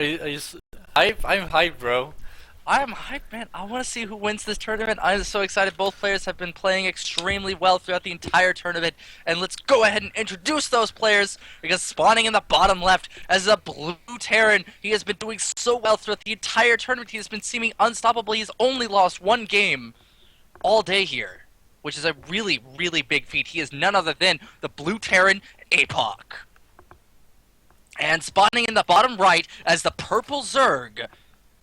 I'm hyped, bro. I'm hyped, man. I want to see who wins this tournament. I'm so excited. Both players have been playing extremely well throughout the entire tournament. And let's go ahead and introduce those players because spawning in the bottom left as a blue Terran, he has been doing so well throughout the entire tournament. He has been seeming unstoppable. He's only lost one game all day here, which is a really, really big feat. He is none other than the blue Terran Apoc. And spawning in the bottom right as the purple Zerg,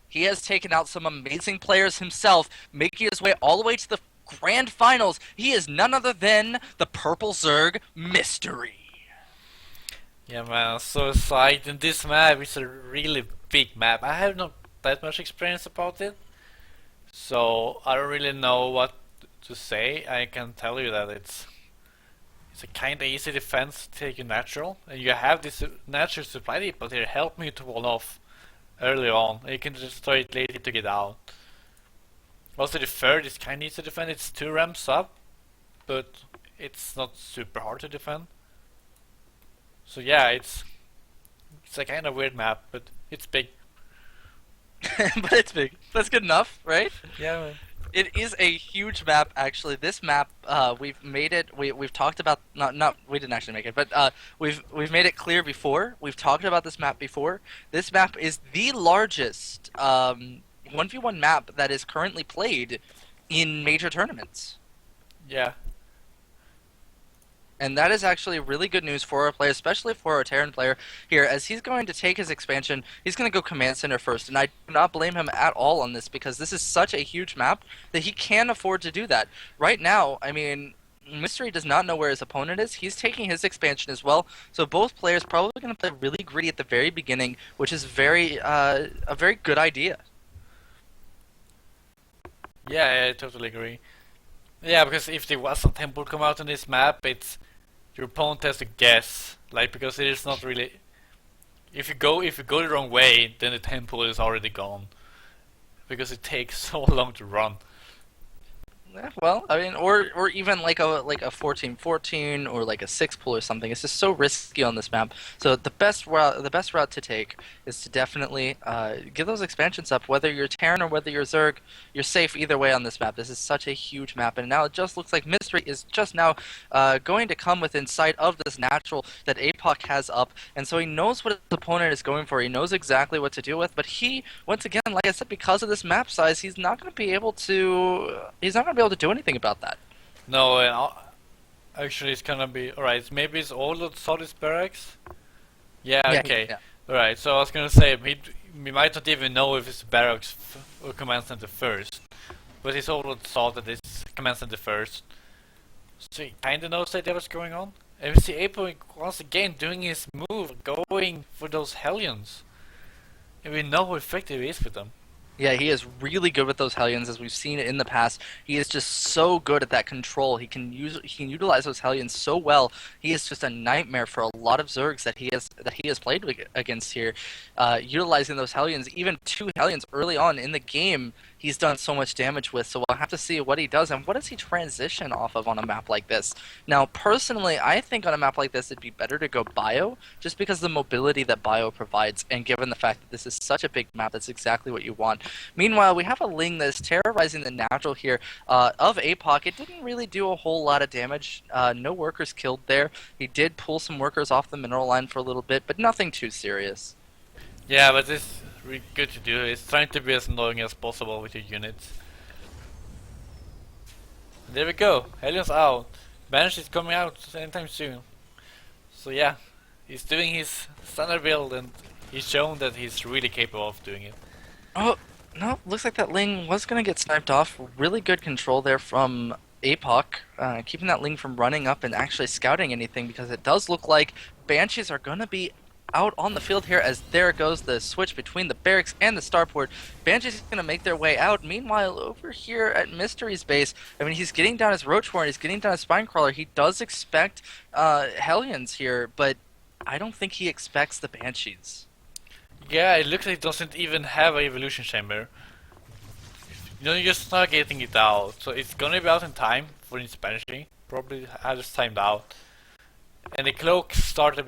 he has taken out some amazing players himself, making his way all the way to the grand finals. He is none other than the Purple Zerg Mystery. Yeah, man, I'm so excited. And this map is a really big map. I have not that much experience about it, so I don't really know what to say. I can tell you that it's a kind of easy defense to take you natural, and you have this natural supply depot here help me to wall off early on. You can just destroy it later to get out. Also, the third is kind of easy to defend. It's 2 ramps up, but it's not super hard to defend. So yeah, it's a kind of weird map, but it's big. But it's big. That's good enough, right? Yeah, man. It is a huge map, actually. This map, we've made it. We've talked about not we didn't actually make it, but we've made it clear before. We've talked about this map before. This map is the largest 1v1 map that is currently played in major tournaments. Yeah. And that is actually really good news for our player, especially for our Terran player here, as he's going to take his expansion. He's going to go Command Center first, and I do not blame him at all on this because this is such a huge map that he can afford to do that. Right now, I mean, Mystery does not know where his opponent is. He's taking his expansion as well, so both players probably going to play really gritty at the very beginning, which is a very good idea. Yeah, I totally agree. Yeah, because if there was some temple come out on this map, it's your opponent has to guess, like because it is not really. If you go the wrong way, then the temple is already gone because it takes so long to run. Yeah, well, I mean, or even like a 14-14 or like a 6 pool or something. It's just so risky on this map. So the best route to take is to definitely give those expansions up. Whether you're Terran or whether you're Zerg, you're safe either way on this map. This is such a huge map, and now it just looks like Mystery is just now going to come within sight of this natural that Apoc has up, and so he knows what his opponent is going for. He knows exactly what to deal with, but he, once again, like I said, because of this map size, he's not going to be able to. He's not going to be able to do anything about that. No, and actually it's gonna be alright. Maybe it's all of Sodis barracks. Yeah, Yeah, okay. yeah. Alright, so I was gonna say we might not even know if it's barracks or command center first, but he's all thought that it's command center first. So he kinda knows that what's going on. And we see Apo once again doing his move, going for those Hellions. And we know how effective he is with them. Yeah, he is really good with those Hellions, as we've seen it in the past. He is just so good at that control. He can utilize those Hellions so well. He is just a nightmare for a lot of Zergs that he has played against here. Utilizing those Hellions, even 2 Hellions early on in the game, he's done so much damage with. So we'll have to see what he does and what does he transition off of on a map like this. Now, personally, I think on a map like this, it'd be better to go Bio, just because of the mobility that Bio provides, and given the fact that this is such a big map, that's exactly what you want. Meanwhile, we have a Ling that is terrorizing the natural here of Apoc. It didn't really do a whole lot of damage. No workers killed there. He did pull some workers off the mineral line for a little bit, but nothing too serious. Yeah, but it's really good to do. It's trying to be as annoying as possible with your units. There we go. Helion's out. Banshee is coming out anytime soon. So yeah, he's doing his standard build and he's shown that he's really capable of doing it. Oh, no, looks like that Ling was going to get sniped off. Really good control there from Apoc, keeping that Ling from running up and actually scouting anything, because it does look like Banshees are going to be out on the field here, as there goes the switch between the barracks and the starport. Banshee's going to make their way out. Meanwhile, over here at Mystery's base, I mean, he's getting down his Roachborn, he's getting down his Spinecrawler. He does expect Hellions here, but I don't think he expects the Banshees. Yeah, it looks like it doesn't even have a evolution chamber. You know, you're just not getting it out. So it's gonna be out in time for its banishing. Probably has timed out. And the cloak started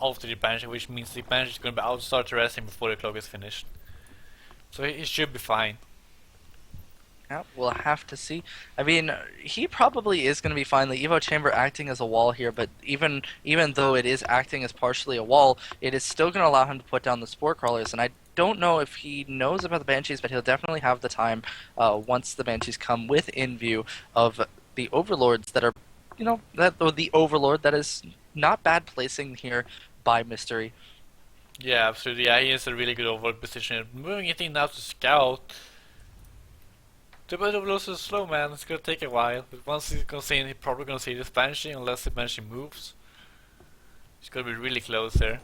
after the Banshee, which means the Banshee is going to be out start harassing before the clock is finished. So he should be fine. Yeah, we'll have to see. I mean, he probably is going to be fine. The Evo Chamber acting as a wall here, but even though it is acting as partially a wall, it is still going to allow him to put down the Spore Crawlers, and I don't know if he knows about the Banshees, but he'll definitely have the time once the Banshees come within view of the Overlords that are, you know, or the Overlord that is not bad placing here by Mystery. Yeah, absolutely. Yeah, he is a really good overall position. Moving it in now to Scout. The battle blows is slow, man. It's gonna take a while, but once he's gonna see, he's probably gonna see this Banshee unless the Banshee moves. It's gonna be really close there.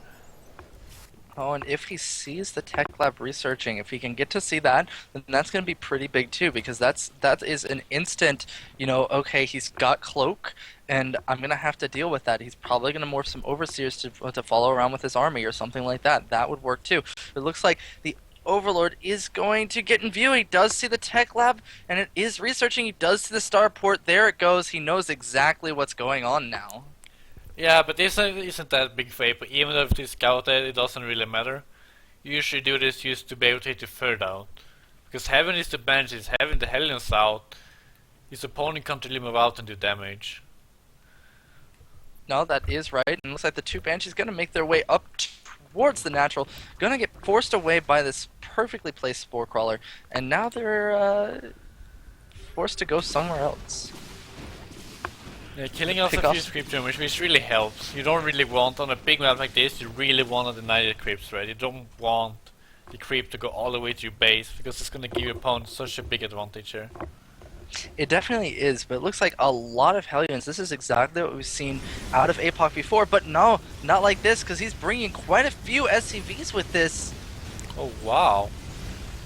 Oh, and if he sees the tech lab researching, if he can get to see that, then that's going to be pretty big too, because that is an instant, you know, okay, he's got Cloak, and I'm going to have to deal with that. He's probably going to morph some Overseers to follow around with his army or something like that. That would work too. It looks like the Overlord is going to get in view. He does see the tech lab, and it is researching. He does see the starport. There it goes. He knows exactly what's going on now. Yeah, but this isn't that big for Apoc. Even if they scout it doesn't really matter. You usually do this just to be able to hit the third out. Because having is the Banshees, having the Hellions out, his opponent can't really move out and do damage. No, that is right. And it looks like the two Banshees going to make their way up towards the natural. Going to get forced away by this perfectly placed Spore Crawler. And now they're forced to go somewhere else. Yeah, killing off a few creep tumors, which really helps. You don't really want, on a big map like this, you really want to deny the creeps, right? You don't want the creep to go all the way to your base, because it's going to give your opponent such a big advantage here. It definitely is, but it looks like a lot of Hellions. This is exactly what we've seen out of Apoc before, but no, not like this, because he's bringing quite a few SCVs with this. Oh, wow.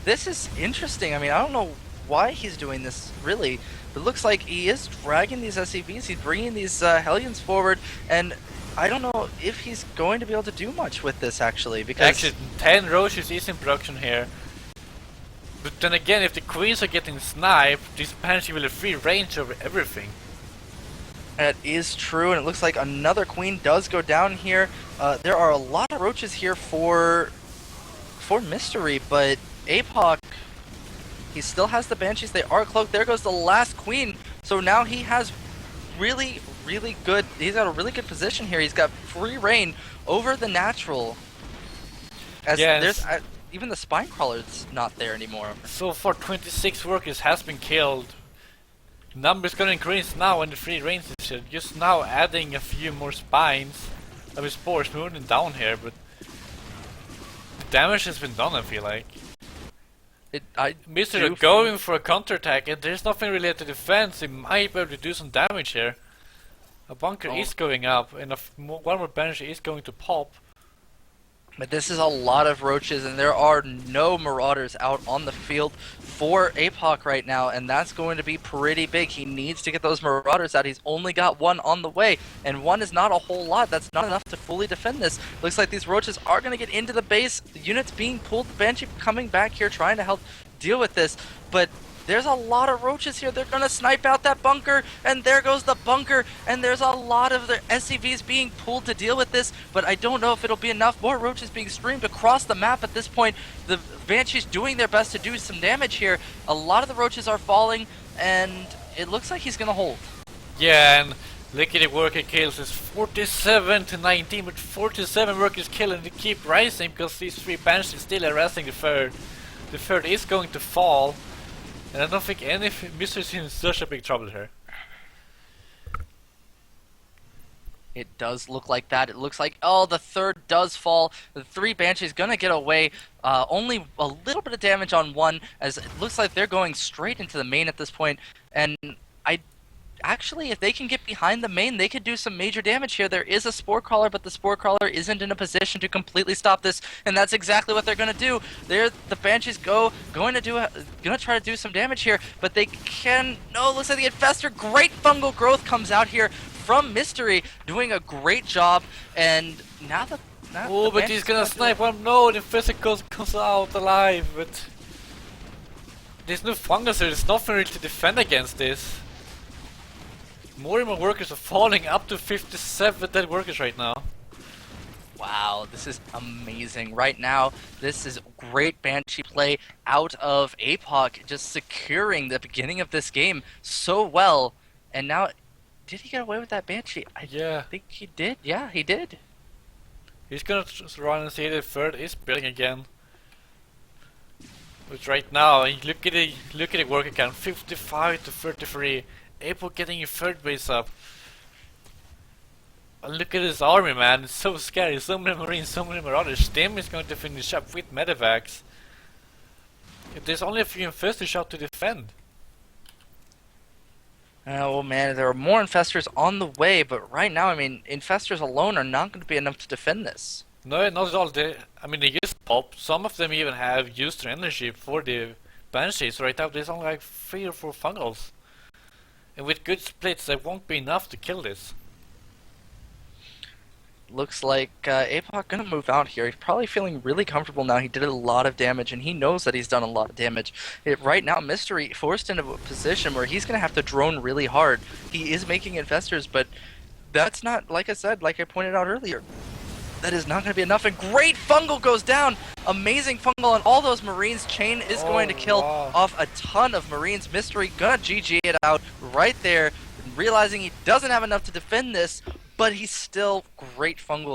This is interesting. I mean, I don't know why he's doing this, really. It looks like he is dragging these SCVs, he's bringing these Hellions forward, and I don't know if he's going to be able to do much with this, actually, because... Actually, 10 Roaches is in production here. But then again, if the Queens are getting sniped, this Banshee will have free range over everything. That is true, and it looks like another Queen does go down here. There are a lot of Roaches here for Mystery, but Apoc... he still has the Banshees, they are cloaked. There goes the last Queen. So now he has really good, he's got a really good position here. He's got free reign over the natural. As yes. There's even the Spine Crawler's not there anymore. So far 26 workers has been killed. Numbers gonna increase now when the free range is here. Just now adding a few more spines. I mean, spores moving down here, but the damage has been done, I feel like. Mister going for a counterattack, and there's nothing really to defend, so he might be able to do some damage here. A bunker is going up, and one more Banshee is going to pop. But this is a lot of Roaches, and there are no Marauders out on the field for Apoc right now, and that's going to be pretty big. He needs to get those Marauders out. He's only got one on the way, and one is not a whole lot. That's not enough to fully defend this. Looks like these Roaches are going to get into the base. The units being pulled, Banshee coming back here trying to help deal with this, but there's a lot of Roaches here. They're going to snipe out that bunker, and there goes the bunker, and there's a lot of the SCVs being pulled to deal with this, but I don't know if it'll be enough. More Roaches being streamed across the map at this point. The Banshees doing their best to do some damage here. A lot of the Roaches are falling, and it looks like he's going to hold. Yeah, and look at the worker kills. It's 47 to 19, but 47 workers kill, and they keep rising because these three Banshees still harassing the third. The third is going to fall. And I don't think any Mystery's in such a big trouble here. It does look like that. It looks like, oh, the third does fall. The three Banshees gonna get away. Only a little bit of damage on one, as it looks like they're going straight into the main at this point. And actually, if they can get behind the main, they could do some major damage here. There is a Spore Crawler, but the Spore Crawler isn't in a position to completely stop this, and that's exactly what they're going to do. The Banshees going to try to do some damage here, but they can... No, looks like the Infestor. Great fungal growth comes out here from Mystery, doing a great job, and now the... Oh, but he's going to snipe one. No, the Infestor comes out alive, but... There's no fungus here. There's nothing really to defend against this. More and more workers are falling, up to 57 dead workers right now. Wow, this is amazing. Right now, this is great Banshee play out of Apoc, just securing the beginning of this game so well. And now, did he get away with that Banshee? I Yeah, think he did. Yeah, he did. he's gonna run and see the third is building again. But right now, look at the work account, 55 to 33. April getting a third base up. And look at this army, man. It's so scary. So many Marines, so many Marauders. Stem is going to finish up with medevacs. There's only a few infestors out to defend. Oh man, there are more infestors on the way, but right now, I mean, infestors alone are not going to be enough to defend this. No, not at all. They use pop. Some of them even have used their energy for the Banshees. Right now, there's only like 3 or 4 fungals. And with good splits, there won't be enough to kill this. Looks like Apoc gonna move out here. He's probably feeling really comfortable now. He did a lot of damage, and he knows that he's done a lot of damage. Right now, Mystery forced into a position where he's gonna have to drone really hard. He is making infestors, but that's not, like I said, like I pointed out earlier, that is not gonna be enough. And great fungal goes down. Amazing fungal on all those Marines. Chain is going to kill off a ton of Marines. Mystery gonna GG it out right there, realizing he doesn't have enough to defend this. But he's still great fungal